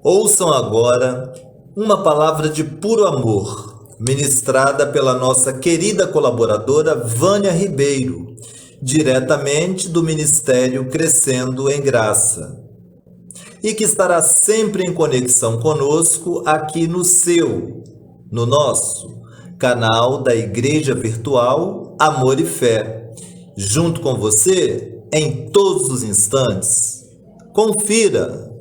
Ouçam agora uma palavra de puro amor, ministrada pela nossa querida colaboradora Vânia Ribeiro, diretamente do Ministério Crescendo em Graça, e que estará sempre em conexão conosco aqui no nosso canal da Igreja Virtual Amor e Fé, junto com você em todos os instantes. Confira!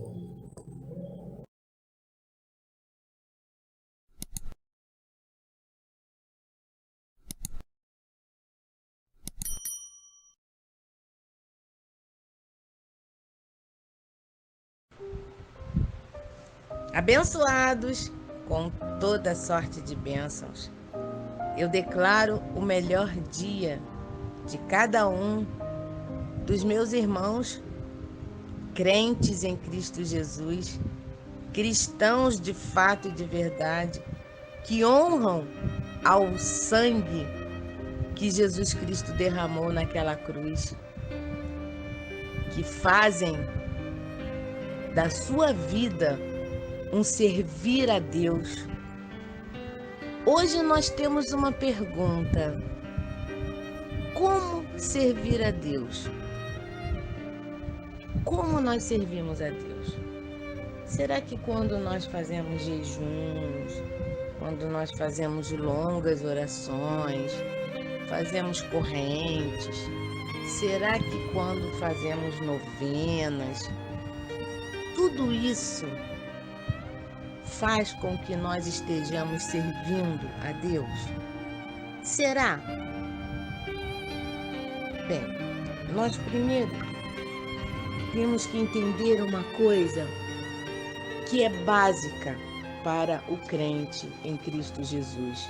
Abençoados com toda sorte de bênçãos. Eu declaro o melhor dia de cada um dos meus irmãos crentes em Cristo Jesus, cristãos de fato e de verdade, que honram ao sangue que Jesus Cristo derramou naquela cruz, que fazem da sua vida um servir a Deus. Hoje nós temos uma pergunta: como servir a Deus? Como nós servimos a Deus? Será que quando nós fazemos jejuns, quando nós fazemos longas orações, fazemos correntes, será que quando fazemos novenas, tudo isso faz com que nós estejamos servindo a Deus? Será? Bem, nós primeiro temos que entender uma coisa que é básica para o crente em Cristo Jesus.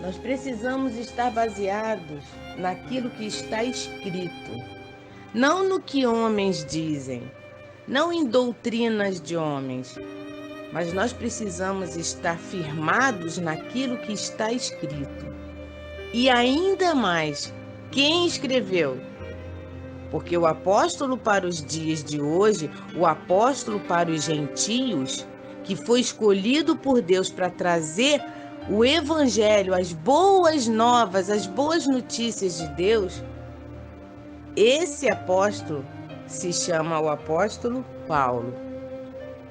Nós precisamos estar baseados naquilo que está escrito, não no que homens dizem, não em doutrinas de homens, mas nós precisamos estar firmados naquilo que está escrito. E ainda mais, quem escreveu? Porque o apóstolo para os dias de hoje, o apóstolo para os gentios, que foi escolhido por Deus para trazer o evangelho, as boas novas, as boas notícias de Deus, esse apóstolo se chama o apóstolo Paulo.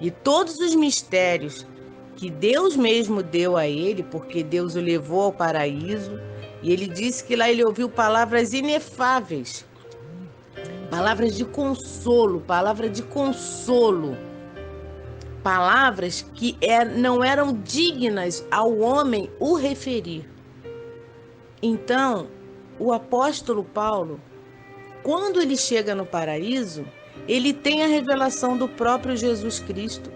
E todos os mistérios que Deus mesmo deu a ele, porque Deus o levou ao paraíso, e ele disse que lá ele ouviu palavras inefáveis, palavras de consolo, palavras que não eram dignas ao homem o referir. Então, o apóstolo Paulo, quando ele chega no paraíso, ele tem a revelação do próprio Jesus Cristo,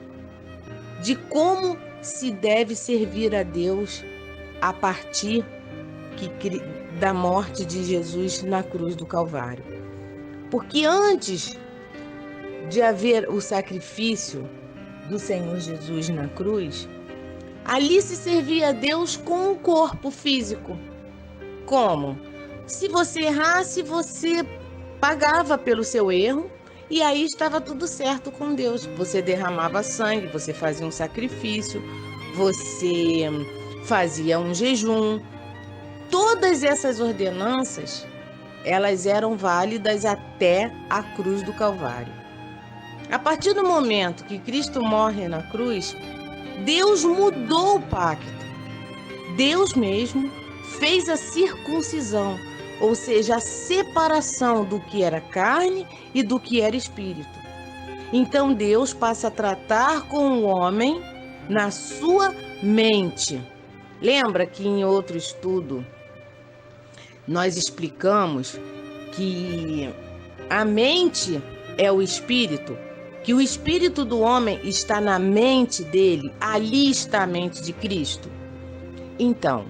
de como se deve servir a Deus a partir da morte de Jesus na cruz do Calvário. Porque antes de haver o sacrifício do Senhor Jesus na cruz, ali se servia a Deus com um corpo físico. Como? Se você errasse, você pagava pelo seu erro, e aí estava tudo certo com Deus. Você derramava sangue, você fazia um sacrifício, você fazia um jejum. Todas essas ordenanças, elas eram válidas até a cruz do Calvário. A partir do momento que Cristo morre na cruz, Deus mudou o pacto. Deus mesmo fez a circuncisão, ou seja, a separação do que era carne e do que era espírito. Então Deus passa a tratar com o homem na sua mente. Lembra que em outro estudo nós explicamos que a mente é o espírito, que o espírito do homem está na mente dele, ali está a mente de Cristo. Então,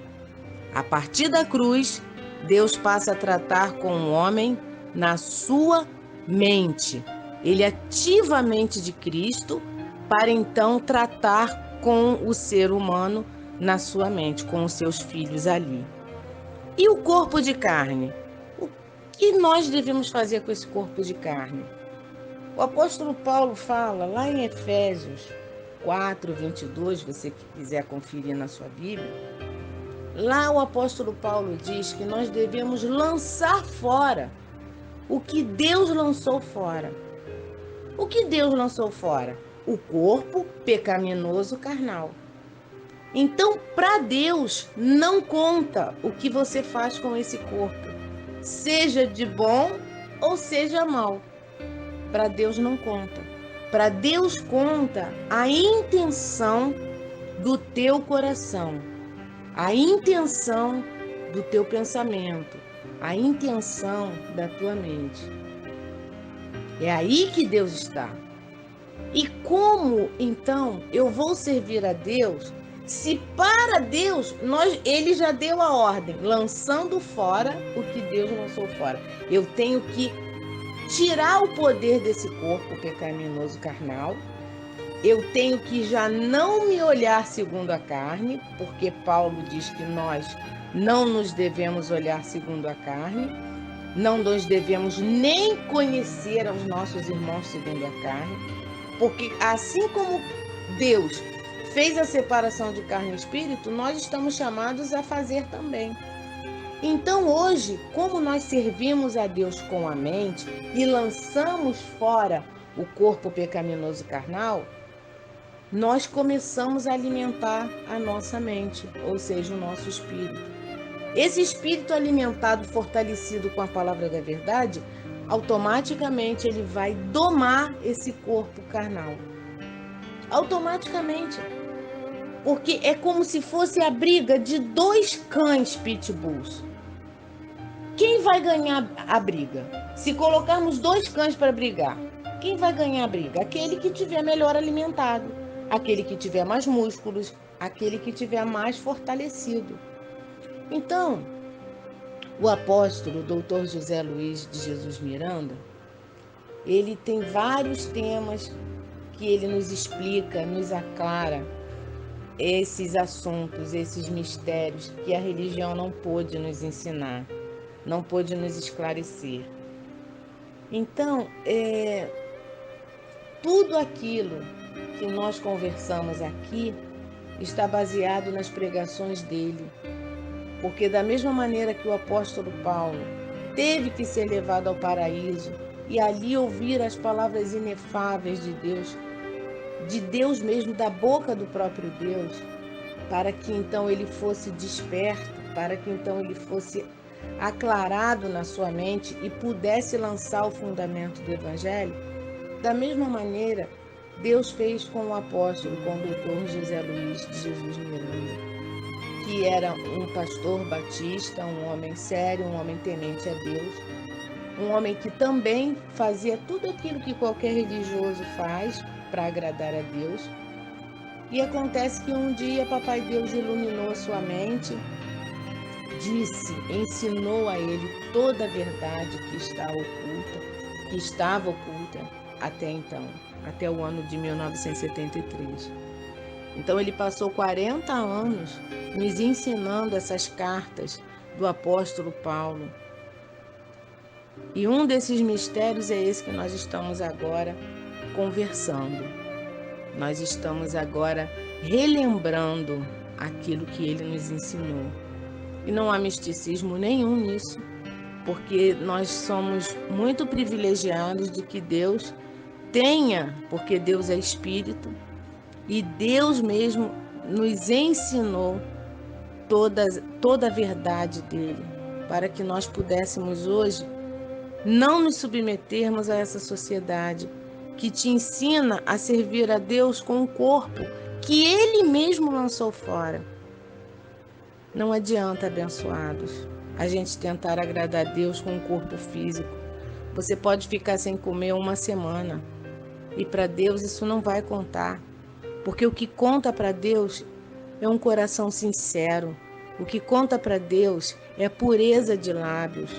a partir da cruz, Deus passa a tratar com o homem na sua mente. Ele ativa a mente de Cristo para então tratar com o ser humano na sua mente, com os seus filhos ali. E o corpo de carne? O que nós devemos fazer com esse corpo de carne? O apóstolo Paulo fala lá em Efésios 4:22, você que quiser conferir na sua Bíblia, lá o apóstolo Paulo diz que nós devemos lançar fora o que Deus lançou fora. O que Deus lançou fora? O corpo pecaminoso carnal. Então, para Deus, não conta o que você faz com esse corpo, seja de bom ou seja mal. Para Deus não conta. Para Deus conta a intenção do teu coração, a intenção do teu pensamento, a intenção da tua mente. É aí que Deus está. E como, então, eu vou servir a Deus se para Deus Ele já deu a ordem, lançando fora o que Deus lançou fora? Eu tenho que tirar o poder desse corpo pecaminoso carnal. Eu tenho que já não me olhar segundo a carne, porque Paulo diz que nós não nos devemos olhar segundo a carne, não nos devemos nem conhecer aos nossos irmãos segundo a carne, porque assim como Deus fez a separação de carne e espírito, nós estamos chamados a fazer também. Então hoje, como nós servimos a Deus com a mente e lançamos fora o corpo pecaminoso carnal, nós começamos a alimentar a nossa mente, ou seja, o nosso espírito. Esse espírito alimentado, fortalecido com a palavra da verdade, automaticamente ele vai domar esse corpo carnal. Automaticamente. Porque é como se fosse a briga de dois cães pitbulls. Quem vai ganhar a briga? Se colocarmos dois cães para brigar, quem vai ganhar a briga? Aquele que tiver melhor alimentado, aquele que tiver mais músculos, aquele que tiver mais fortalecido. Então, o apóstolo Dr. José Luiz de Jesus Miranda, ele tem vários temas que ele nos explica, nos aclara esses assuntos, esses mistérios que a religião não pôde nos ensinar, não pôde nos esclarecer. Então, tudo aquilo que nós conversamos aqui está baseado nas pregações dele. Porque da mesma maneira que o apóstolo Paulo teve que ser levado ao paraíso e ali ouvir as palavras inefáveis de Deus mesmo, da boca do próprio Deus, para que então ele fosse desperto, para que então ele fosse aclarado na sua mente e pudesse lançar o fundamento do Evangelho, da mesma maneira Deus fez com o apóstolo, com o Dr. José Luiz de Jesus Miranda, que era um pastor batista, um homem sério, um homem temente a Deus, um homem que também fazia tudo aquilo que qualquer religioso faz para agradar a Deus. E acontece que um dia Papai Deus iluminou a sua mente, ensinou a ele toda a verdade que estava oculta até então, até o ano de 1973. Então ele passou 40 anos nos ensinando essas cartas do apóstolo Paulo. E um desses mistérios é esse que nós estamos agora conversando. Nós estamos agora relembrando aquilo que ele nos ensinou. E não há misticismo nenhum nisso, porque nós somos muito privilegiados de que Deus tenha, porque Deus é Espírito, e Deus mesmo nos ensinou toda a verdade dele, para que nós pudéssemos hoje não nos submetermos a essa sociedade que te ensina a servir a Deus com um corpo que ele mesmo lançou fora. Não adianta, abençoados, a gente tentar agradar a Deus com um corpo físico. Você pode ficar sem comer uma semana e para Deus isso não vai contar. Porque o que conta para Deus é um coração sincero. O que conta para Deus é pureza de lábios.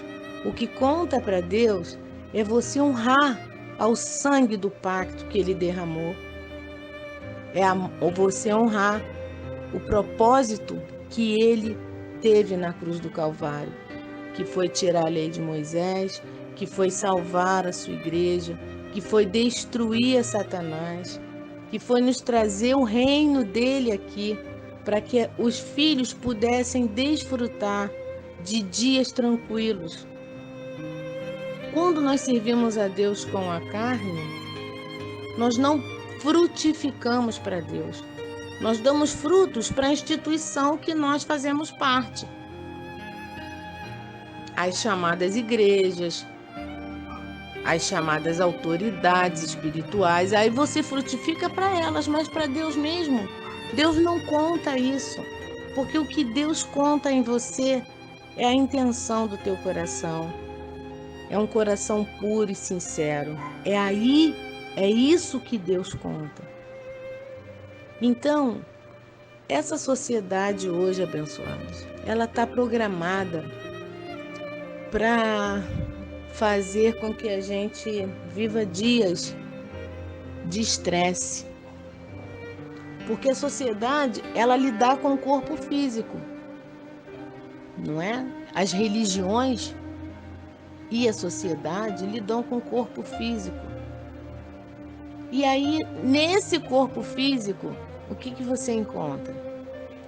O que conta para Deus é você honrar ao sangue do pacto que Ele derramou. É você honrar o propósito que Ele teve na cruz do Calvário, que foi tirar a lei de Moisés, que foi salvar a sua igreja, que foi destruir a Satanás, que foi nos trazer o reino dele aqui, para que os filhos pudessem desfrutar de dias tranquilos. Quando nós servimos a Deus com a carne, nós não frutificamos para Deus. Nós damos frutos para a instituição que nós fazemos parte. As chamadas igrejas, as chamadas autoridades espirituais, aí você frutifica para elas, mas para Deus mesmo, Deus não conta isso, porque o que Deus conta em você é a intenção do teu coração, é um coração puro e sincero, é isso que Deus conta. Então, essa sociedade hoje, abençoados, ela está programada para fazer com que a gente viva dias de estresse. Porque a sociedade, ela lida com o corpo físico, não é? As religiões e a sociedade lidam com o corpo físico. E aí, nesse corpo físico, o que você encontra?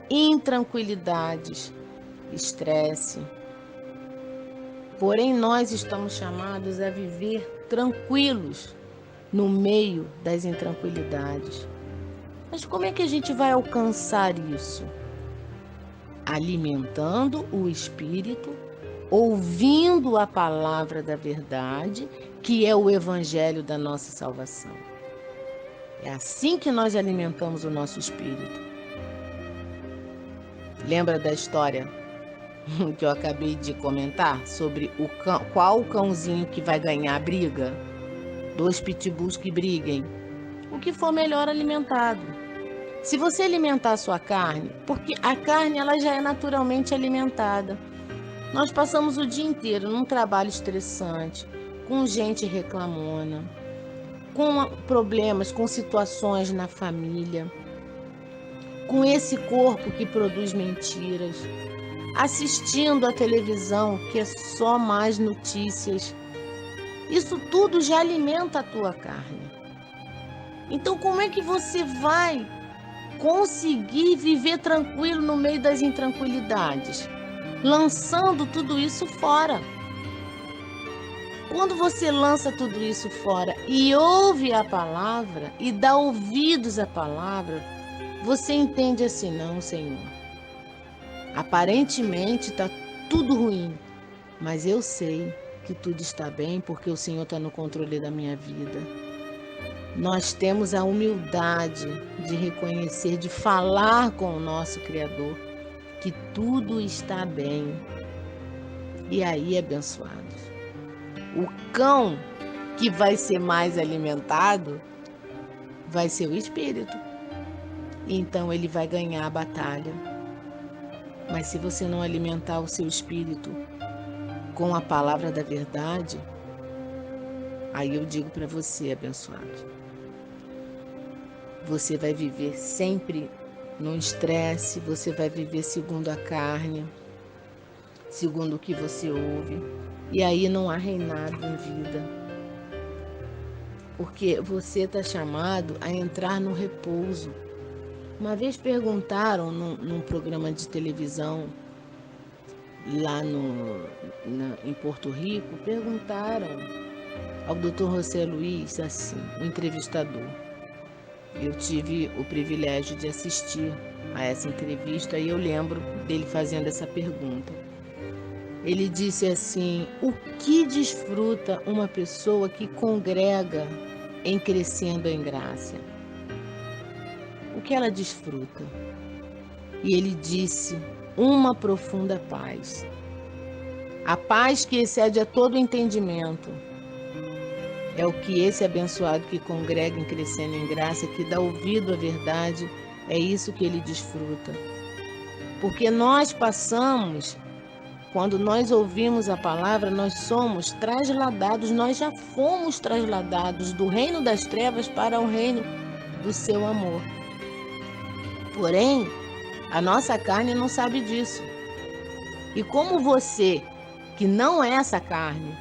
Intranquilidades, estresse. Porém, nós estamos chamados a viver tranquilos no meio das intranquilidades. Mas como é que a gente vai alcançar isso? Alimentando o espírito, ouvindo a palavra da verdade, que é o evangelho da nossa salvação. É assim que nós alimentamos o nosso espírito. Lembra da história que eu acabei de comentar sobre qual cãozinho que vai ganhar a briga? 2 pitbulls que briguem. O que for melhor alimentado. Se você alimentar a sua carne, porque a carne ela já é naturalmente alimentada. Nós passamos o dia inteiro num trabalho estressante, com gente reclamona, com problemas, com situações na família, com esse corpo que produz mentiras, assistindo a televisão que é só mais notícias. Isso tudo já alimenta a tua carne. Então como é que você vai conseguir viver tranquilo no meio das intranquilidades? Lançando tudo isso fora. Quando você lança tudo isso fora e ouve a palavra e dá ouvidos à palavra, você entende assim: não, Senhor, aparentemente está tudo ruim, mas eu sei que tudo está bem porque o Senhor está no controle da minha vida. Nós temos a humildade de reconhecer, de falar com o nosso Criador que tudo está bem. E aí, abençoados, o cão que vai ser mais alimentado vai ser o espírito. Então ele vai ganhar a batalha. Mas se você não alimentar o seu espírito com a palavra da verdade, aí eu digo para você, abençoado, você vai viver sempre no estresse, você vai viver segundo a carne, segundo o que você ouve, e aí não há reinado em vida. Porque você está chamado a entrar no repouso. Uma vez perguntaram num programa de televisão lá em Porto Rico, perguntaram ao Dr. José Luiz, assim, o entrevistador. Eu tive o privilégio de assistir a essa entrevista e eu lembro dele fazendo essa pergunta. Ele disse assim: o que desfruta uma pessoa que congrega em crescendo em graça? O que ela desfruta? E ele disse: uma profunda paz. A paz que excede a todo entendimento. É o que esse abençoado que congrega em crescendo em graça, que dá ouvido à verdade, é isso que ele desfruta. Porque nós passamos, quando nós ouvimos a palavra, nós somos trasladados, nós já fomos trasladados do reino das trevas para o reino do seu amor. Porém, a nossa carne não sabe disso. E como você, que não é essa carne,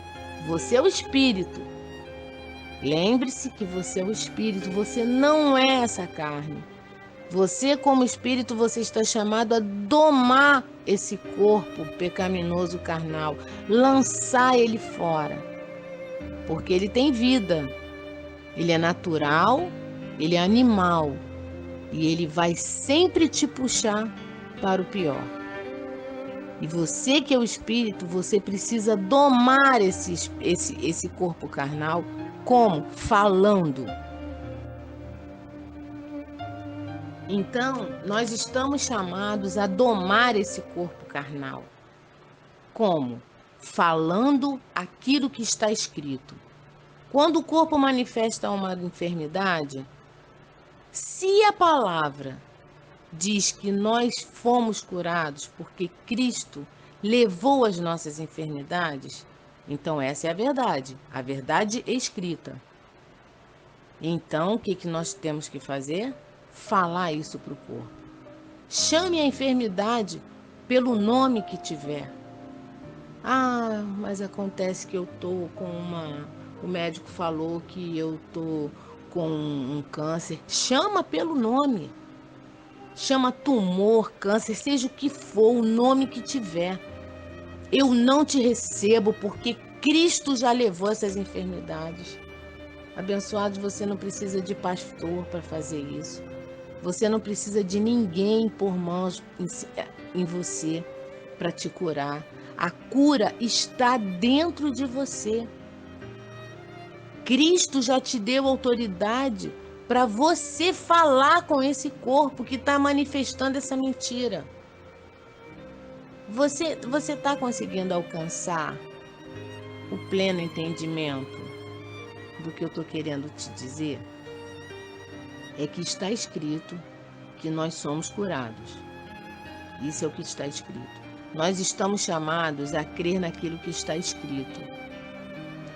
você é o espírito, Lembre-se que você é o espírito, você não é essa carne. Você, como espírito, você está chamado a domar esse corpo pecaminoso carnal, lançar ele fora, porque ele tem vida, ele é natural, ele é animal, e ele vai sempre te puxar para o pior. E você que é o espírito, você precisa domar esse corpo carnal. Como? Falando. Então, nós estamos chamados a domar esse corpo carnal. Como? Falando aquilo que está escrito. Quando o corpo manifesta uma enfermidade, se a palavra diz que nós fomos curados porque Cristo levou as nossas enfermidades, então essa é a verdade escrita. Então, o que nós temos que fazer? Falar isso para o corpo. Chame a enfermidade pelo nome que tiver. Ah, mas acontece que eu estou com o médico falou que eu estou com um câncer. Chama pelo nome. Chama tumor, câncer, seja o que for, o nome que tiver. Eu não te recebo porque Cristo já levou essas enfermidades. Abençoado, você não precisa de pastor para fazer isso. Você não precisa de ninguém pôr mãos em você para te curar. A cura está dentro de você. Cristo já te deu autoridade para você falar com esse corpo que está manifestando essa mentira. Você está conseguindo alcançar o pleno entendimento do que eu estou querendo te dizer? É que está escrito que nós somos curados. Isso é o que está escrito. Nós estamos chamados a crer naquilo que está escrito.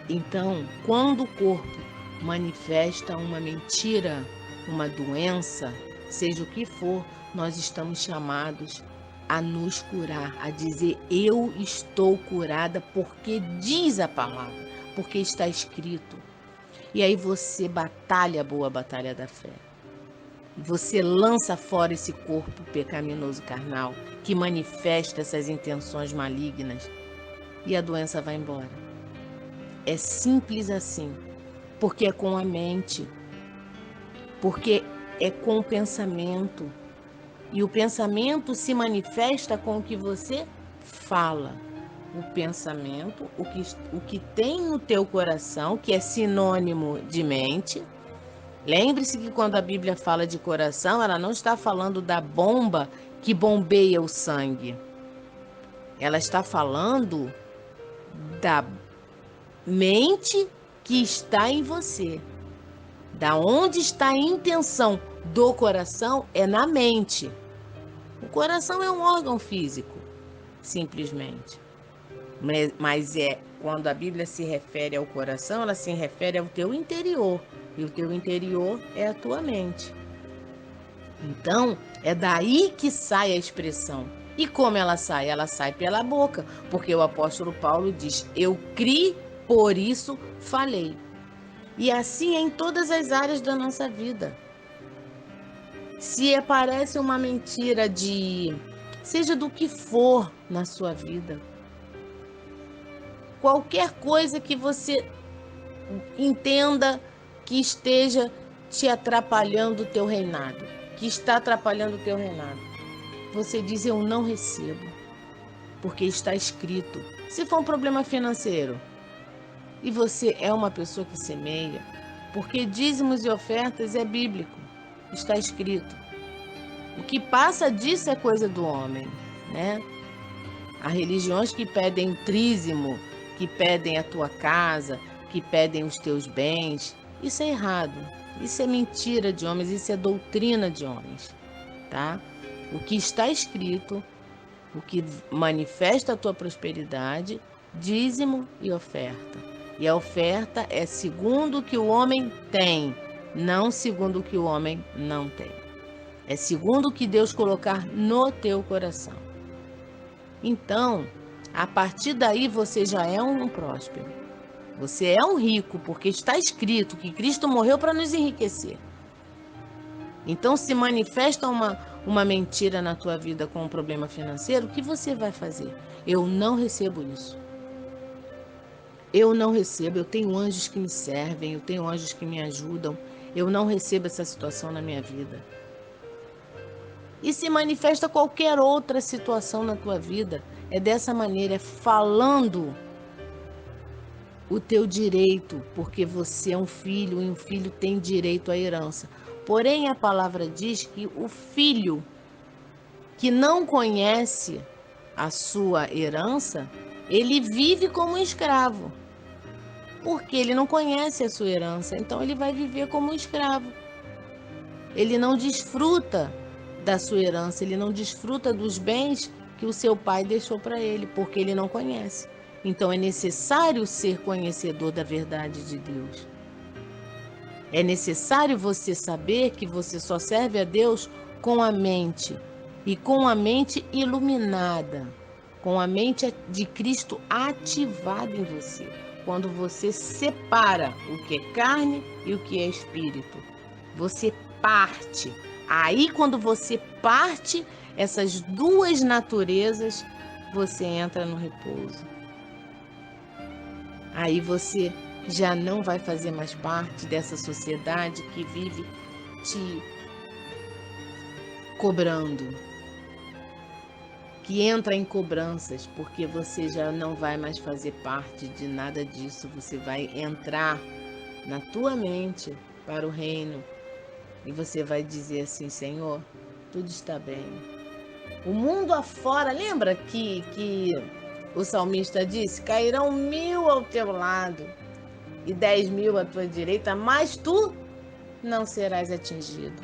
Então, quando o corpo manifesta uma mentira, uma doença, seja o que for, nós estamos chamados a nos curar, a dizer: eu estou curada porque diz a palavra, porque está escrito. E aí você batalha a boa batalha da fé. Você lança fora esse corpo pecaminoso carnal que manifesta essas intenções malignas e a doença vai embora. É simples assim, porque é com a mente, porque é com o pensamento. E o pensamento se manifesta com o que você fala. O pensamento, o que tem no teu coração, que é sinônimo de mente. Lembre-se que quando a Bíblia fala de coração, ela não está falando da bomba que bombeia o sangue. Ela está falando da mente que está em você. Da onde está a intenção do coração é na mente. O coração é um órgão físico, simplesmente. Mas quando a Bíblia se refere ao coração, ela se refere ao teu interior. E o teu interior é a tua mente. Então, é daí que sai a expressão. E como ela sai? Ela sai pela boca. Porque o apóstolo Paulo diz: eu criei, por isso falei. E assim é em todas as áreas da nossa vida. Se aparece uma mentira seja do que for na sua vida, qualquer coisa que você entenda que esteja te atrapalhando o teu reinado, que está atrapalhando o teu reinado, você diz: eu não recebo, porque está escrito. Se for um problema financeiro, e você é uma pessoa que semeia, porque dízimos e ofertas é bíblico, está escrito. O que passa disso é coisa do homem, né? Há religiões que pedem trízimo, que pedem a tua casa, que pedem os teus bens. Isso é errado, isso é mentira de homens, isso é doutrina de homens, tá? O que está escrito, o que manifesta a tua prosperidade, dízimo e oferta. E a oferta é segundo o que o homem tem, não segundo o que o homem não tem. É segundo o que Deus colocar no teu coração. Então, a partir daí você já é um próspero. Você é um rico, porque está escrito que Cristo morreu para nos enriquecer. Então, se manifesta uma mentira na tua vida com um problema financeiro, o que você vai fazer? Eu não recebo isso. Eu não recebo, eu tenho anjos que me servem, eu tenho anjos que me ajudam. Eu não recebo essa situação na minha vida. E se manifesta qualquer outra situação na tua vida. É dessa maneira, é falando o teu direito, porque você é um filho e um filho tem direito à herança. Porém, a palavra diz que o filho que não conhece a sua herança, ele vive como um escravo. Porque ele não conhece a sua herança, então ele vai viver como um escravo. Ele não desfruta da sua herança, ele não desfruta dos bens que o seu pai deixou para ele, porque ele não conhece. Então é necessário ser conhecedor da verdade de Deus. É necessário você saber que você só serve a Deus com a mente, e com a mente iluminada, com a mente de Cristo ativada em você. Quando você separa o que é carne e o que é espírito, você parte. Aí, quando você parte essas duas naturezas, você entra no repouso. Aí você já não vai fazer mais parte dessa sociedade que vive te cobrando, que entra em cobranças, porque você já não vai mais fazer parte de nada disso. Você vai entrar na tua mente para o reino e você vai dizer assim: Senhor, tudo está bem. O mundo afora, lembra que o salmista disse: cairão 1000 ao teu lado e 10.000 à tua direita, mas tu não serás atingido.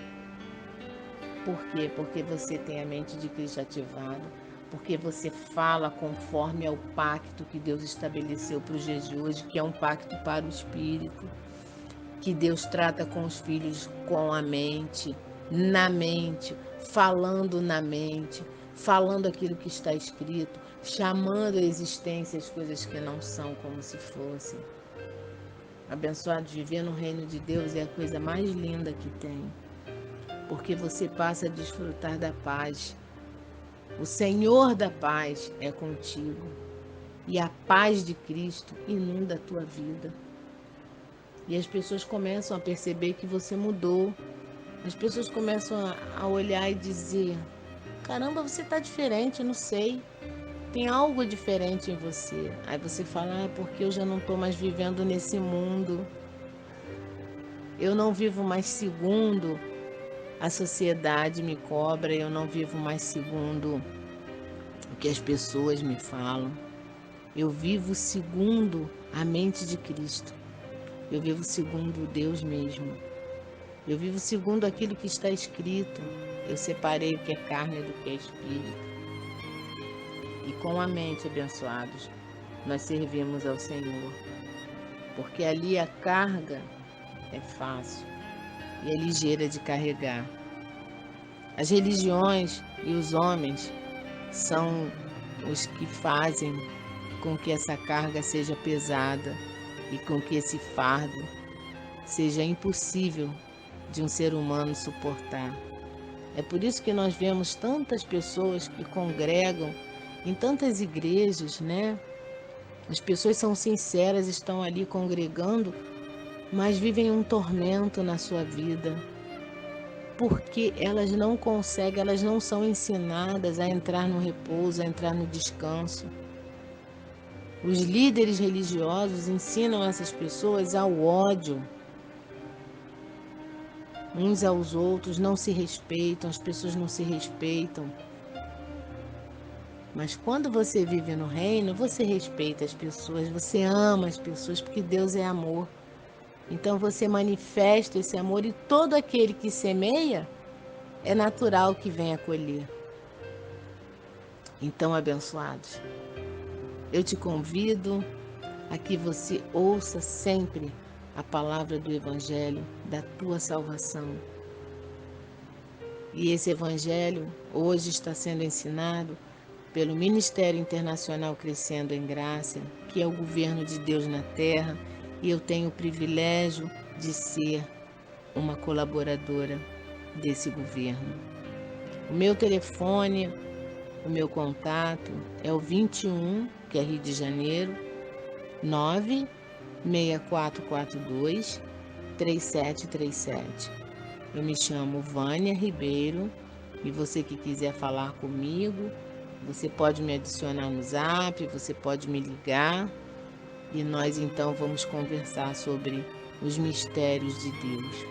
Por quê? Porque você tem a mente de Cristo ativada, porque você fala conforme ao pacto que Deus estabeleceu para os dias de hoje, que é um pacto para o espírito, que Deus trata com os filhos com a mente, na mente, falando na mente, falando aquilo que está escrito, chamando a existência as coisas que não são como se fossem. Abençoado, viver no reino de Deus é a coisa mais linda que tem, porque você passa a desfrutar da paz. O Senhor da paz é contigo, e a paz de Cristo inunda a tua vida. E as pessoas começam a perceber que você mudou. As pessoas começam a olhar e dizer: caramba, você está diferente, eu não sei. Tem algo diferente em você. Aí você fala: é porque eu já não estou mais vivendo nesse mundo. Eu não vivo mais segundo a sociedade me cobra, eu não vivo mais segundo o que as pessoas me falam. Eu vivo segundo a mente de Cristo. Eu vivo segundo Deus mesmo. Eu vivo segundo aquilo que está escrito. Eu separei o que é carne do que é espírito. E com a mente, abençoados, nós servimos ao Senhor. Porque ali a carga é fácil e é ligeira de carregar. As religiões e os homens são os que fazem com que essa carga seja pesada e com que esse fardo seja impossível de um ser humano suportar. É por isso que nós vemos tantas pessoas que congregam em tantas igrejas, né? As pessoas são sinceras, estão ali congregando, mas vivem um tormento na sua vida, porque elas não conseguem, elas não são ensinadas a entrar no repouso, a entrar no descanso. Os líderes religiosos ensinam essas pessoas ao ódio, uns aos outros, não se respeitam, as pessoas não se respeitam. Mas quando você vive no reino, você respeita as pessoas, você ama as pessoas, porque Deus é amor. Então você manifesta esse amor e todo aquele que semeia, é natural que venha colher. Então, abençoados, eu te convido a que você ouça sempre a palavra do Evangelho da tua salvação. E esse Evangelho hoje está sendo ensinado pelo Ministério Internacional Crescendo em Graça, que é o governo de Deus na Terra, e eu tenho o privilégio de ser uma colaboradora desse governo. O meu telefone, o meu contato é o 21, que é Rio de Janeiro, 96442 3737. Eu me chamo Vânia Ribeiro e você que quiser falar comigo, você pode me adicionar no Zap, você pode me ligar e nós então vamos conversar sobre os mistérios de Deus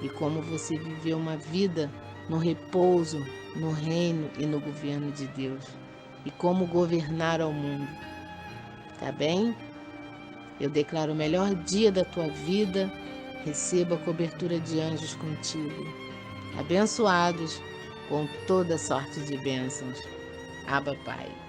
e como você viveu uma vida no repouso, no reino e no governo de Deus e como governar ao mundo. Tá bem? Eu declaro o melhor dia da tua vida. Receba a cobertura de anjos contigo, abençoados com toda sorte de bênçãos. Abba Pai.